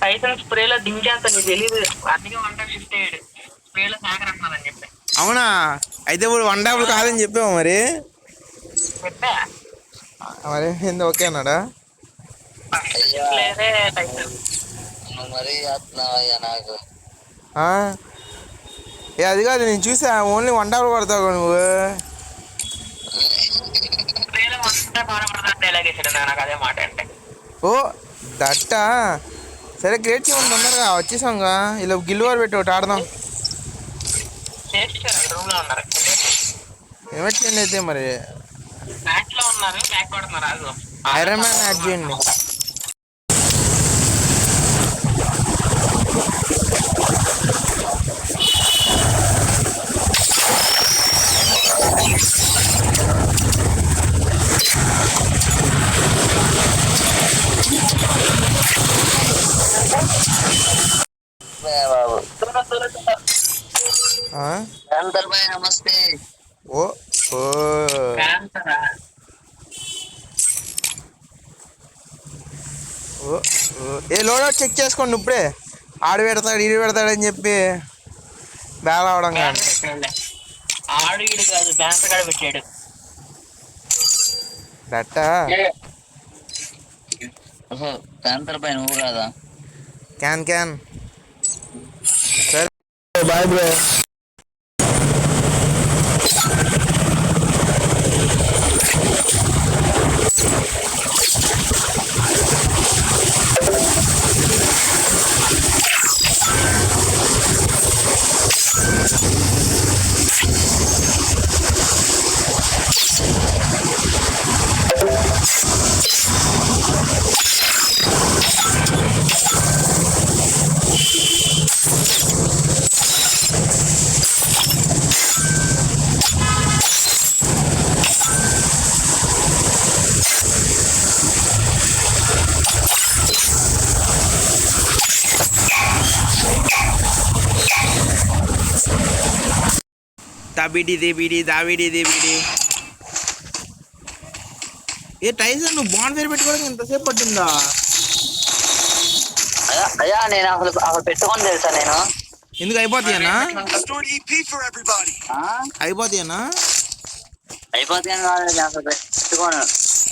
Tyson స్ప్రేలో దించేస్తా నీకు తెలీదు, అందుకే 1 షిఫ్ట్ అయ్యాడు. స్ప్రేలో హ్యాకర్ అంటున్నారని చెప్పి. అవునా? అయితే ఇప్పుడు 1 కాదని చెప్పావు మరి. చెప్పా మరి ఏంది ఓకే అన్నాడా? లేదే టైసన్. మరి నాకు ఏ అది కాదు, నేను చూసా ఓన్లీ 1 కొడతావు నువ్వు. స్ప్రేలో 1 బాగా డైలాగ్ వేసాడు నాకు అదే మాట అంటే. ఓ దట్టా, సరే క్రియేట్ చేయమని తొందరగా వచ్చేసాంగా. ఇలా గిల్లు వారు పెట్టి ఒకటి ఆడదాం. రూమ్ లో ఉన్నారు, ఇన్వైట్ చేయండి అయితే. మరి మ్యాచ్ లో ఉన్నారు, బ్యాక్ కొడుతున్నారు. ఐరన్ మ్యాన్ యాడ్ చేయండి. బాబు ఆ? నమస్తే. ఓ ఓ ఓ ఓ. ఏ లోడౌట్ చెక్ చేసుకోండి ఇప్పుడే. ఆడు పెడతాడు ఈడు పెడతాడని చెప్పి బ్యాల్ అవడం కానీ. ఆడు ఈడు కాదు, బ్యాంక్ కాడ పెట్టాడు. దట్టా ప్యాంతర్ పై నువ్వు కాదా? క్యాన్ సరే బాయ్ బ్రో. దాబిడి. ఏ టైసన్, నువ్వు బాండ్ ఫేర్ పెట్టుకోవడానికి ఎంతసేపు పట్టిందా? అయ్యా నేను అసలు పెట్టుకొని తెలుసా నేను. ఎందుకు అయిపోతాయన్నా? అయిపోతాయన్నా? అయిపోతాయి కాదు, అసలు పెట్టుకోను.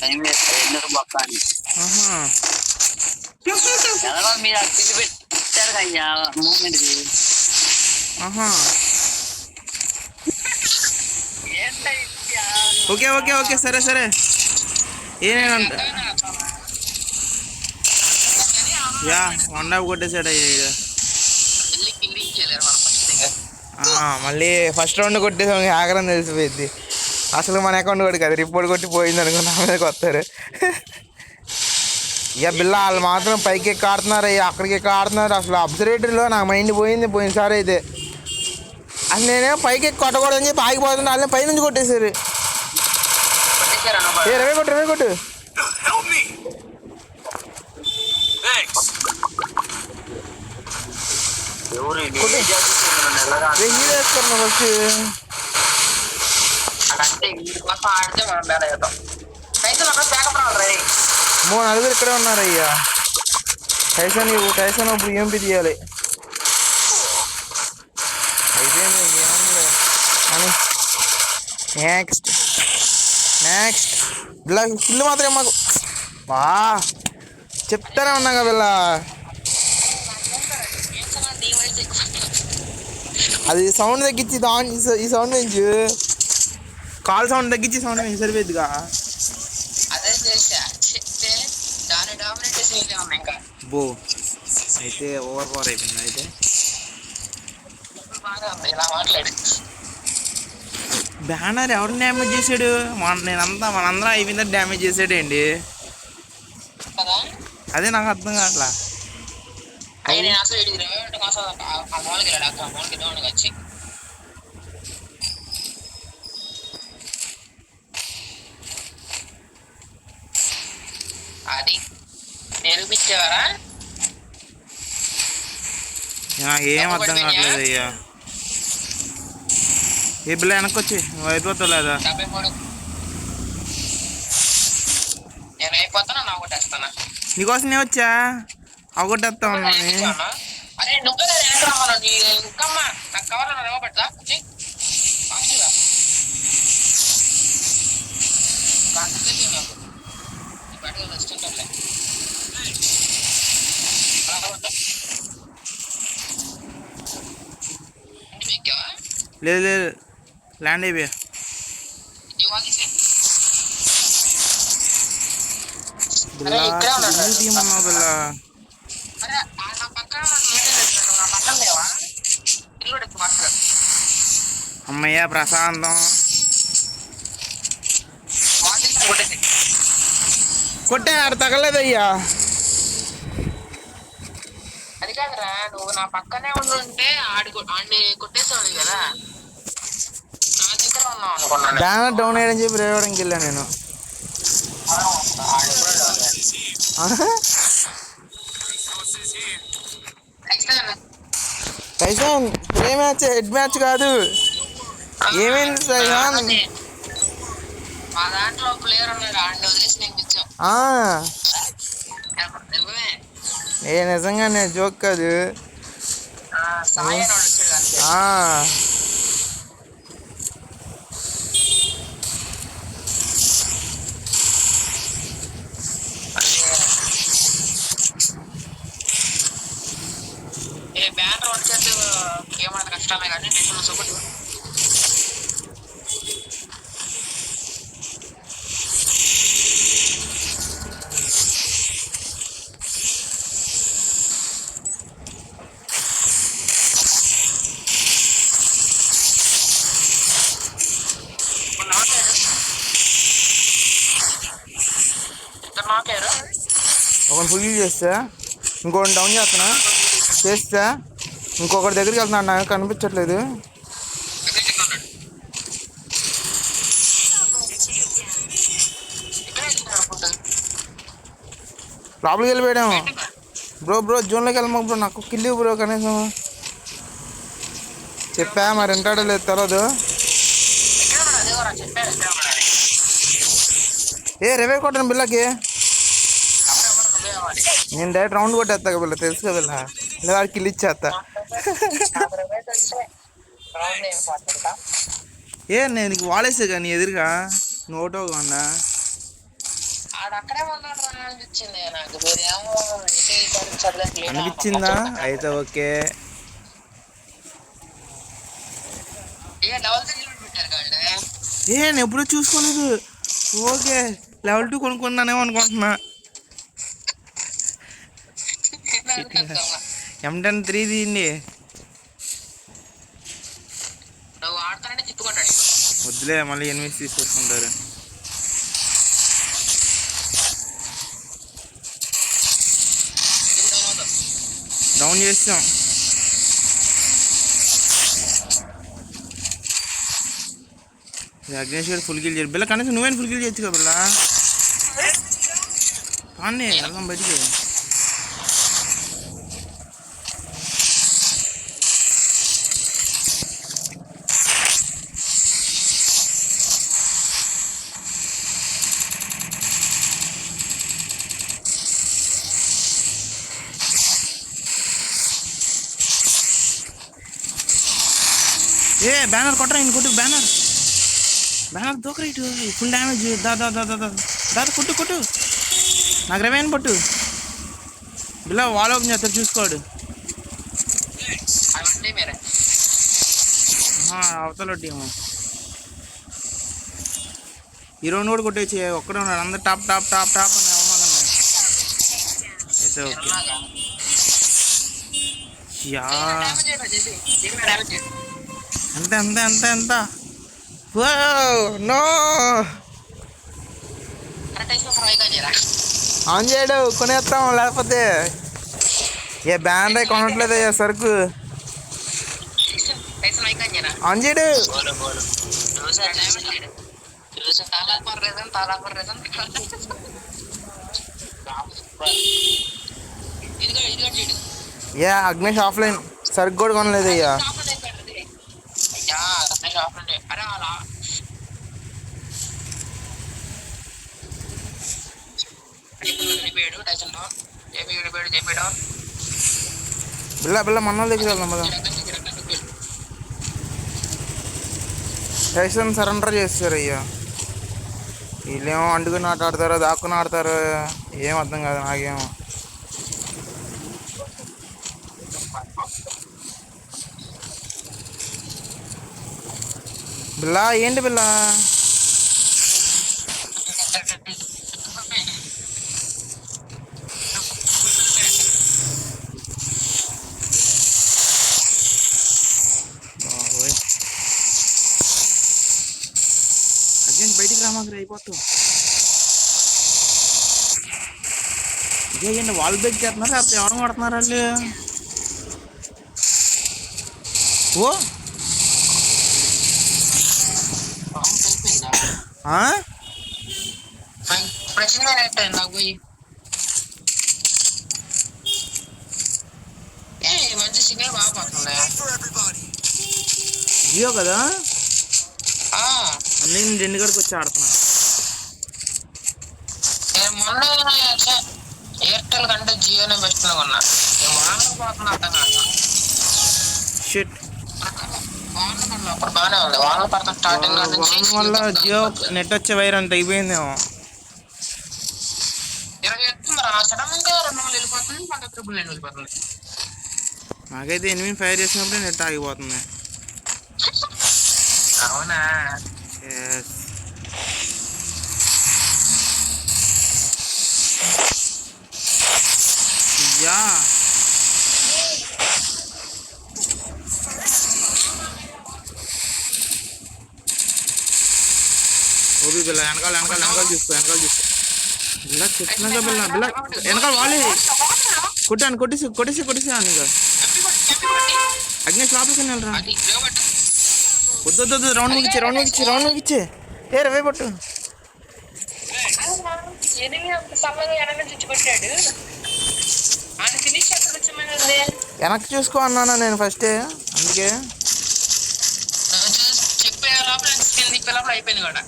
టైం వేస్ట్ ఎందుకు బొక్క అని. ఎలాగో మీరు అక్కడికి పెట్టారు అయ్యా మూమెంట్కి. ఓకే సరే. ఏనేనంట యా 1 కొట్టేసాడు అయ్యా. మళ్ళీ ఫస్ట్ రౌండ్ కొట్టేసాం, హ్యాకర్ అని తెలిసిపోయింది. అసలు మన అకౌంట్ కొట్టి కదా, రిపోర్ట్ కొట్టి పోయింది అనుకో, నా మీదకి వస్తారు. ఇక బిల్ల వాళ్ళు మాత్రం పైకి ఎక్కి ఆడుతున్నారు, అక్కడికి ఎక్కి ఆడుతున్నారు. అసలు అబ్జర్వేటరీలో నాకు మైండ్ పోయినసారి అయితే. అసలు నేనేమో పైకి ఎక్కి కొట్టకూడదని చెప్పి ఆగిపోతుంటే వాళ్ళని పై నుంచి కొట్టేశారు. రవే కొట్టు. నలుగురు ఇక్కడే ఉన్నారు అయ్యా. టైసన్ ఇప్పుడు ఏం తీయాలి అయిపోయింది. నెక్స్ట్ ఇలా ఇల్లు మాత్రం మాకు చెప్తానే ఉన్నా కదా వీళ్ళ. అది సౌండ్ తగ్గించి ఈ సౌండ్ పెంచు, కాల్ సౌండ్ తగ్గించి సౌండ్ పెంచి సరిపోద్దిగా. బో అయితే ఓవర్ పవర్ అయిపోయింది. అయితే బ్యానర్ ఎవరు డ్యామేజ్ చేసాడు? మనందరం అయిపోయిందా డ్యామేజ్ చేసాడేంటి? అదే నాకు అర్థం కావట్లా. అది నిరూపించేవారా? ఏం అర్థం కావట్లేదు అయ్యా. ఏ బిల్ల వెనక్కి వచ్చి నువ్వు అయిపోతావు లేదా? నేను అయిపోతానా, నా కొట్టేస్తానా? నీకోసం నేను వచ్చా. అవగొట్టేస్తా ఉన్నాను. అరే నువ్వు నీ ఇంకమ్మ నాకు కావాలన్నా రవ్వ పెడతా లేదు లేదు ల్యాండ్ అయిపోయా. తీయమన్నావు పిల్ల. అమ్మయ్య ప్రశాంతం. కొట్టే ఆడ తగలేదయ్యా. అది కాదురా నువ్వు నా పక్కనే ఉండుంటే ఆడిని కొట్టేసావు కదా, నా దగ్గర ఉన్నావు అనుకున్నాను. బ్యానర్ డౌన్ అయ్యని చెప్పి రేవడానికి వెళ్ళాను నేను. టైసాన్ ప్లే మ్యాచ్ హెడ్ మ్యాచ్ కాదు. ఏమైంది టైసాన్? మా దాంట్లో ప్లేయర్ ఉన్నాడు, ఆడిని వదిలేసి నేను ఇచ్చాం. ఏ నిజంగా నేను జోక్ కాదు. బ్యానర్ వచ్చేది ఏమన్నా కష్టమే కానీ నేను సపోర్ట్ ఒకటి ఫుల్ చేస్తా, ఇంకొకటి డౌన్ చేస్తా, ఇంకొకటి దగ్గరికి వెళ్తున్నాడు, నాకు కనిపించట్లేదు. లోపలికి వెళ్ళిపోయాము. బ్రో జోన్లోకి వెళ్ళమా బ్రో, నాకు కిల్లి బ్రో కనీసం. చెప్పా మరి వింటాడో లేదు తెలియదు. ఏ రేవే కొట్టాను బిల్లకి. నేను డైరెక్ట్ రౌండ్ కొట్టేస్తా బిల్ల, తెలుసు బిల్ల, లేదా కిల్ ఇచ్చేస్తా. ఏ నేను నీకు వాడేసా కానీ ఎదురుగా నువ్వు ఒకటో కాకుండా అనిపించిందా? అయితే ఓకే. నేను ఎప్పుడూ చూసుకోలేదు. ఓకే లెవెల్ 2 కొనుక్కున్నానేమో అనుకుంటున్నా. M10 3 తీయండి. వద్దులే మళ్ళీ ఎనిమిది తీసుకొచ్చుకుంటారు. డౌన్ చేస్తాం. అగ్నేష్ గారు ఫుల్ కిల్ చేయరు బిల్ల, కనీసం నువ్వేం ఫుల్ కిల్ చేయొచ్చు కదా బిల్ల. కానీ వెళ్దాం బయటికి. ఏ బ్యానర్ కొట్టరా, ఇన్ని కొట్టు బ్యానర్ దూకరా ఇటు, ఫుల్ డ్యామేజ్. దా కొట్టు నాకు రెవెన్ పట్టు బిల్లా. వాల్ ఓపెన్ చేస్తారు చూసుకోడు. అవతల టీము ఈ రౌండ్ కూడా కొట్టేసి ఒక్కడే ఉన్నాడు. అందరు టాప్ అని అవ్వమాకండి. అయితే ఓకే. యా ఎంత నో ఆన్ చేయడు, కొనేస్తాం లేకపోతే. ఏ బ్యాన్ రే కొనట్లేదు అయ్యా సరుకు. ఆన్ చేయడు. యా అగ్నేష్ ఆఫ్లైన్ సరుకు కూడా కొనలేదు అయ్యా. చెప్పాడు బిల్లా బిల్లా మన వాళ్ళ దగ్గర వెళ్దాం కదా. టైసన్ సరెండర్ చేస్తారు అయ్యా. వీళ్ళేమో అంటుకుని ఆట ఆడతారో దాక్కుని ఆడతారో ఏం అర్థం కాదు నాకేమో. బిల్లా ఏంటి బిల్లా? అర్జెంట్ బయటికి రామాకి అయిపోతావు. ఇదేంటి వాల్ బ్రేక్ చేస్తున్నారు లేకపోతే ఎవరు కొడుతున్నారు వాళ్ళు? ఓ నాకు పోయి మంచి సిగ్నల్ బాగా పోతుంది. జియో కదా అన్నీ నేను 2 గడికి వచ్చి ఆడుతున్నా. మొన్న ఎయిర్టెల్ కంటే జియోనే బెస్ట్ గా ఉన్నా. వానలు పోతున్నా అర్థం కాదు. షిట్ అప్పుడు బాగానే ఉంది. వానలు పడతాం స్టార్టింగ్ వల్ల జియో నెట్ వచ్చే వైర్ అంత అయిపోయిందేమో. 20 ఎత్తుంది సడన్ గా 2 నెలలు వెళ్ళిపోతుంది, మళ్ళీ 9 వెళ్ళిపోతుంది. నాకైతే 8 ఫైర్ చేసినప్పుడే నెట్ ఆగిపోతుంది. అవునా? యా ఓబీ బిల్ల వెనకాల వెనకాల వెనకాల చూసుకో బిల్ల చెప్తున్నాగా బిల్ల బిల్ల వెనకాల వాళ్ళే కొట్టాను కొట్టేసి నీకు అగ్నేష్ లోపలికి వెళ్ళరా. వద్దు రౌండ్ ముగిచ్చే ఏ రవే పట్టు. వెనక్కి చూసుకో అన్నానా నేను ఫస్టే, అందుకే అయిపోయింది కూడా.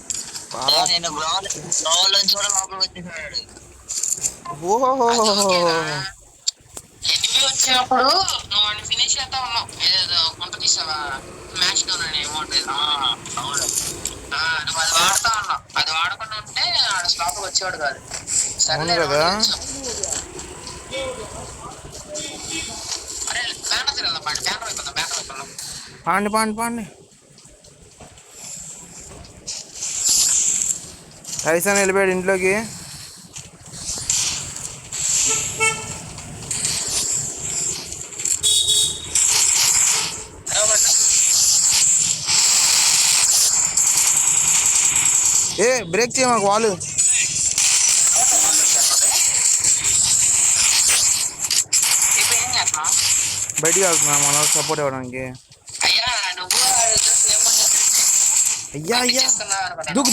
వచ్చినప్పుడు నువ్వు వాడిని ఫినిష్ చేస్తా ఉన్నావు. ఏదో కొంత తీసావా మ్యాచ్ డౌన్ అని అమౌంట్ నువ్వు అది వాడుతా ఉన్నావు. అది వాడకుండా ఉంటే ఆడ స్లాప్ వచ్చేవాడు కాదు. సరే కదా అరే బ్యానర్ తిరగదా బ్యానర్ అయిపోతాం పాండి టైసన్ వెళ్ళిపోయాడు ఇంట్లోకి. ఏ బ్రేక్ చేయ మాకు వాళ్ళు బయటికి వెళ్తున్నా మన సపోర్ట్ ఇవ్వడానికి. అయ్యా దూకు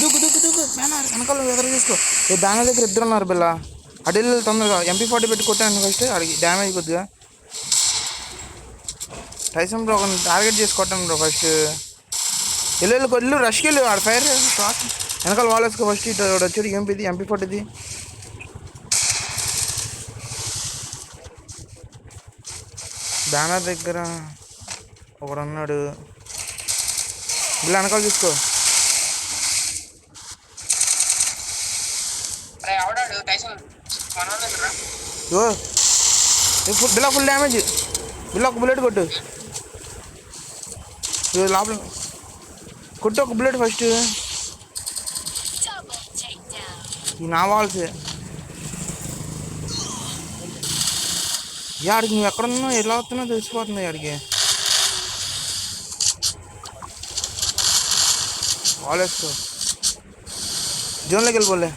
బ్యానర్ వెనకాల ఎదురు చూసుకో. ఏ బ్యానర్ దగ్గర 2 ఉన్నారు బిల్ల. అటు వెళ్ళి తొందరగా MP40 పెట్టి కొట్టాను ఫస్ట్. అడిగి డ్యామేజ్ కొద్దిగా టైసన్ బ్రో ఒక టార్గెట్ చేసి కొట్టాను బ్రో ఫస్ట్. వెళ్ళు రష్కి వెళ్ళు. ఆడ ఫైర్ వెనకాల వాళ్ళు వేసుకో ఫస్ట్. ఇటు వచ్చాడు MP40 బ్యానర్ దగ్గర ఒకడున్నాడు. బిల్ల వెనకాల చూసుకో. బిల్ల ఫుల్ డ్యామేజ్. బిల్ల ఒక బుల్లెట్ కొట్టు లోపల కొట్టు. ఒక బుల్లెట్ ఫస్ట్. ఈ నా వాల్సే ఆడికి నువ్వు ఎక్కడున్నావు ఎలా వస్తున్నావు తెలిసిపోతుంది ఆడికి. వాల్ వేసుకో. జోన్లోకి వెళ్ళిపోలే.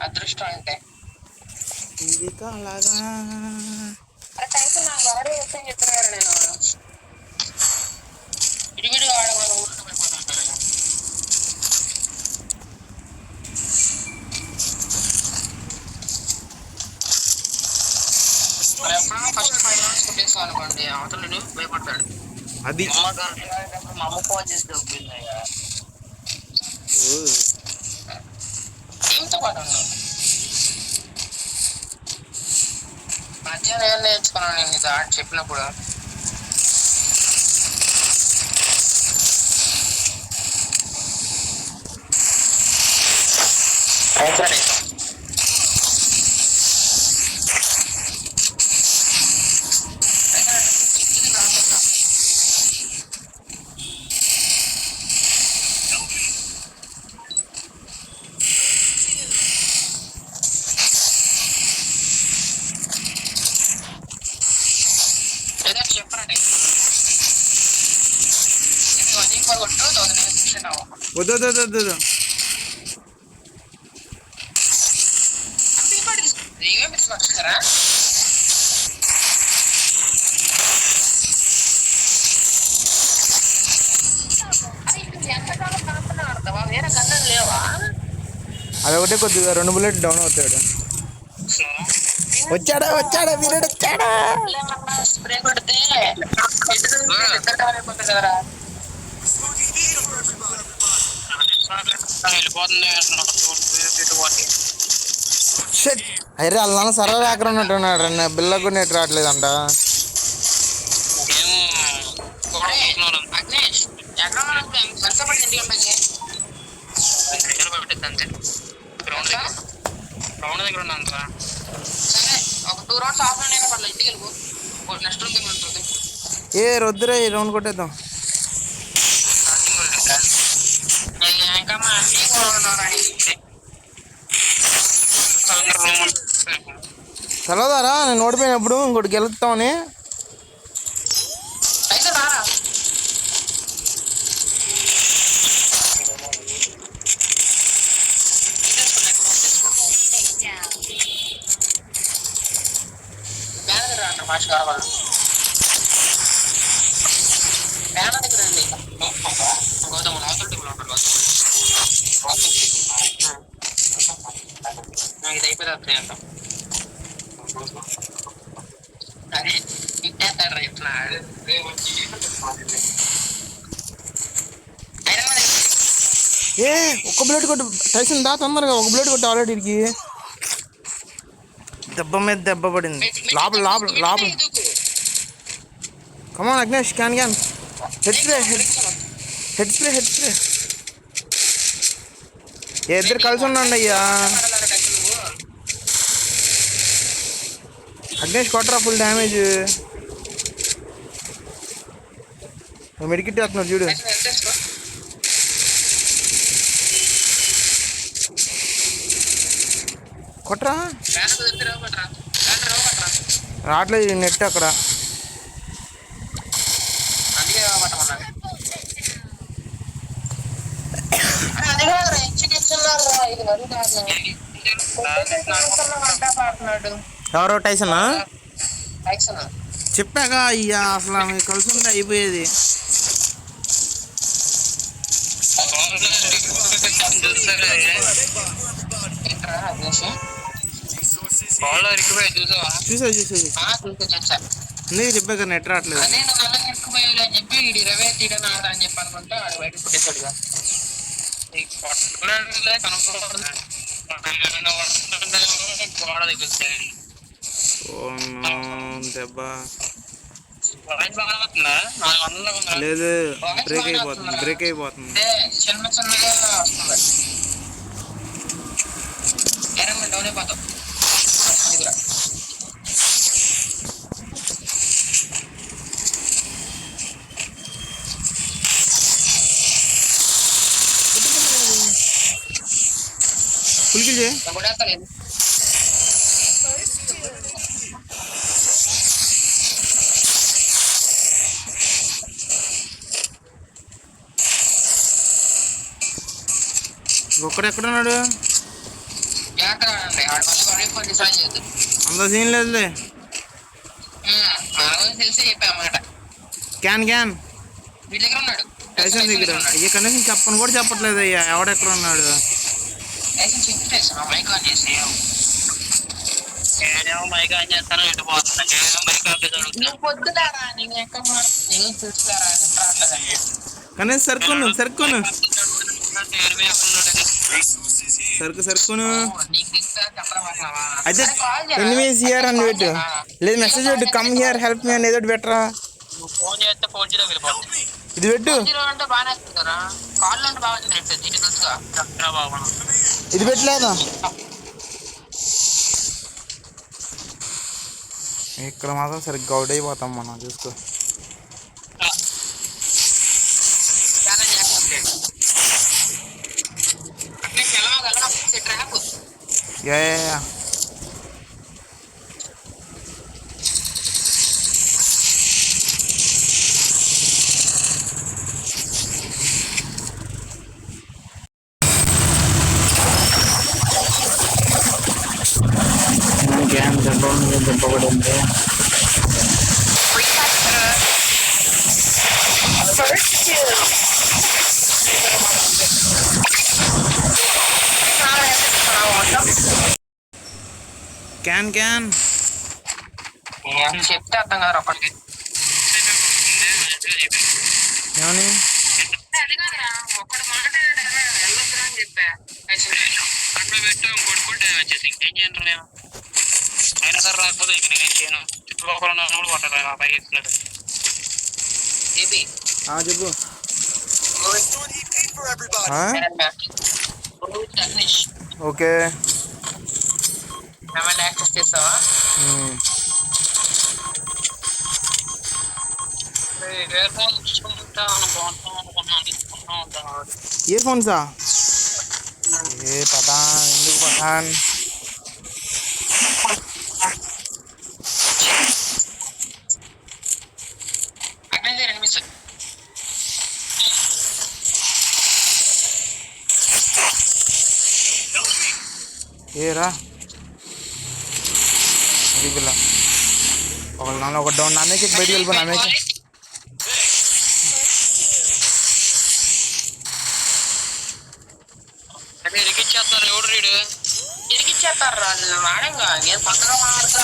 అదృష్టం అంటే ఇది అలాగా చెప్తున్నాను నేను. ఇడిగిడిగా ఆడవాళ్ళు ఊరికి వెళ్ళిపోతుంటారు. ఎప్పుడన్నా ఫస్ట్ 5 rounds కొట్టేసావు అనుకోండి అవతల భయపడతాడు. అది మా అమ్మ ఫోన్ చేసి టీంతో నాతో పాటు ఉన్నావు. మధ్యాహ్నం ఏం నేర్చుకున్నాను నేను ఇది ఆట చెప్పినప్పుడు. వద్దు వద్దు వద్దు వద్దు. వేరే కన్నా లేవా? అది ఒకటే కొద్దిగా 2 బుల్లెట్ డౌన్ అవుతాడు. వచ్చాడా వచ్చాడా వీరుడు వచ్చాడా. స్ప్రే కొడితే కదరా అరే అలా సర్వర్ హ్యాకర్ ఉన్నట్టున్నాడు. బిల్ల కూడా నెట్ రావట్లేదంట. ఏ రొద్దురా ఈ రౌండ్ కొట్టేద్దాం. తెలవదారా నేను ఓడిపోయినప్పుడు ఇంకోటి గెలుస్తామని. ఇది అయిపోతుంది అంట. అదే ఇట్టేస్తాడు ఇట్లా. ఏ ఒక్క బుల్లెట్ కొట్టు టైసన్ దా తొందరగా. ఒక బుల్లెట్ కొట్టు ఆల్రెడీకి. దెబ్బ మీద దెబ్బ పడింది. లోపల లోపల లోపల. Come on Agnesh can can. Head spray head spray head spray. ఇద్దరు కలిసి ఉండండి అయ్యా. అగ్నేష్ కొట్టరా ఫుల్ డ్యామేజ్. మెడికిట్ వేస్తున్నాడు చూడు. కొట్రా రావట్లేదు నెట్ అక్కడ. ఎవరో టైసనా చెప్పాక అయ్యా అసలు ఆమె కలిసి ఉంటే అయిపోయేది. చూసా చూసా నీకు చెప్పాక నెట్ రావట్లేదు. చెప్పి రవే తీయడం అని చెప్పి అనుకుంటే వాడు బయటకు పుట్టేశాడుగా. లేదు బ్రేక్ అయిపోతుంది బ్రేక్ అయిపోతుంది. చిన్న చిన్నగా వస్తుంది. డౌన్ అయిపోతాం. ఫుల్కి చేయి. ఒక్కడు ఎక్కడున్నాడు? అంత సీన్ లేదులే. తెలిసి చెప్పామాట. క్యాన్ క్యాన్ వీళ్ళ దగ్గర ఉన్నాడు. టైసన్ దగ్గర. అయ్యా కనీసం చెప్పను కూడా చెప్పట్లేదు అయ్యా ఎవడెక్కడ ఉన్నాడు. మైక్ ఆన్ చేసి మైక్ ఆన్ చేస్తాను. ఎటు పోతున్నా పొద్దులారా నేను ఎక్కడ నేను చూసుకోరా రావట్లేదండి. కనీసం సరుకును సరుకును నీకు ఇంకా చెప్పడం అయితే ఎనిమిస్ హియర్ అని పెట్టు, లేదు మెసేజ్ పెట్టు, కమ్ హియర్ హెల్ప్ మీ అని ఏదో పెట్టరా. నువ్వు ఫోన్ చేస్తే 4G వెళ్ళిపోతుంది. ఇది పెట్టు, 4G అంటే బాగానే వస్తుందా? కాల్ అంటే బాగా వచ్చింది దీని తెలుసుగా బాబా. ఇది పెట్టలేదా ఇక్కడ మాత్రం సరిగ్గా అవుట్ అయిపోతాం మనం, చూసుకో. Yeah yeah yeah. గ్యాన్ దెబ్బపడింది. క్యాన్ చెప్తే అర్థం కాదు ఒకటి. ఏమని ఒకటి మాట్లాడారా వెళ్ళొద్దురా అని చెప్పా. అట్లా పెట్టు కొట్టుకుంటే వచ్చేసి ఇంకేం చేయను నేను. అయినా సరే రాకపోతే ఇంక నేనేం చేయను. చుట్టుపక్కల ఉన్న కూడా కొట్టదు పైకి ఇస్తున్నారు. చెప్పు. ఓకే ఏమైనా యాక్సెస్ చేస్తావా? ఇయర్ ఫోన్స్ చూసుకుంటా బాగుంటాం అనుకున్నాను. ఇయర్ ఫోన్సా? ఏ పఠాన్, ఎందుకు పఠాన్? ఏరా అది పిల్ల ఒక డౌన్ నామేకి బయటికి వెళ్ళిపో. నామేకి ఇరికిచ్చేస్తారు. ఎవడు రీడు ఇరికిచ్చేస్తారు. రాజు వాడంగా నేను పక్కగా మాడతా.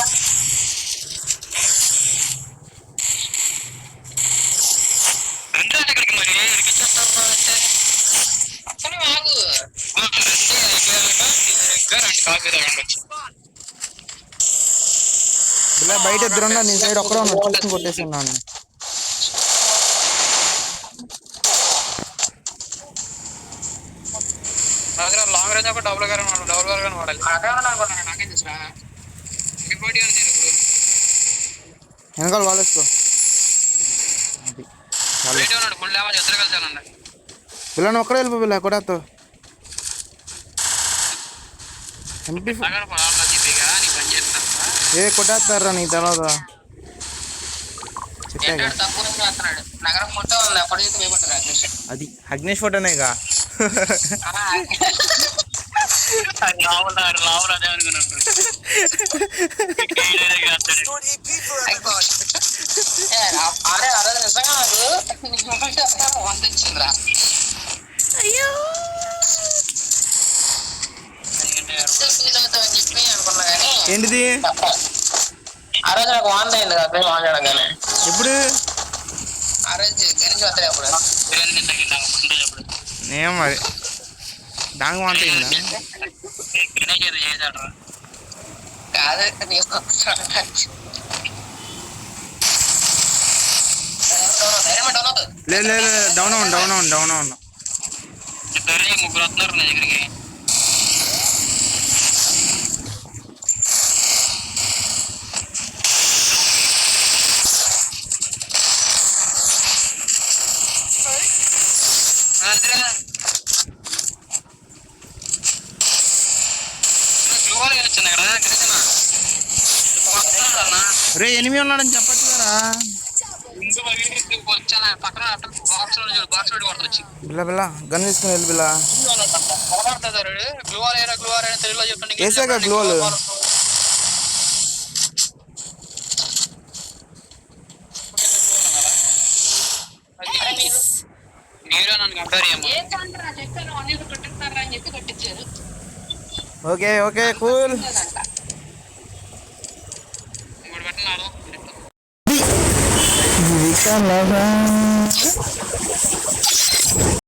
అంటే ఇక్కడికి మరి ఇరికిచ్చేస్తారు అంటే అసలు ఆగు. ఇలా బయట ఇద్దరు ఉన్నా, నీ సైడ్ ఒక్కడే ఉన్నా, చూసుకుని కొట్టేస్తున్నాను. లాంగ్ రేంజ్ ఒక డబుల్ గారు వాడాలి. నాకేం తెలుసురా. రిపోర్ట్ అని ఇప్పుడు వెనకాల వాలేసుకో. అది బయట ఉన్నాడు. ఫుల్ డ్యామేజ్ ఇద్దరు కలిసానండి. పిల్లని ఒక్కడే వెళ్ళిపో పిల్ల కొట్టేస్తా. ఏ కొట్టేస్తారా నీ తర్వాత నగరం మొత్తం ఎప్పటికీ భయపడతారు. అది అగ్నేష్ ఫోటోనేగా. అరే అదే నిజంగా నాకు వందించిందిరా. అయ్యో ఫీల్ అవుతామని చెప్పి అనుకున్నా కానీ ఏంటిది ఆ రోజు నాకు వాంతి అయింది కదా మాట్లాడగానే. ఎప్పుడు? ఆ రోజు గణేష్ వస్తాయి అప్పుడు నేను మరి దానికి వాంతి అయిందా? గణేష్ ఏదో చేశాడు కాదు. లేదు డౌన్ అవును. ముగ్గురు వస్తున్నారు నా దగ్గరికి. రే ఎనిమిది ఉన్నాడని చెప్పచ్చు కదా. బిల్ల గన్ తీసుకుని వెళ్ళి బిల్ల వేసాక గ్లోవాలు. Okay cool.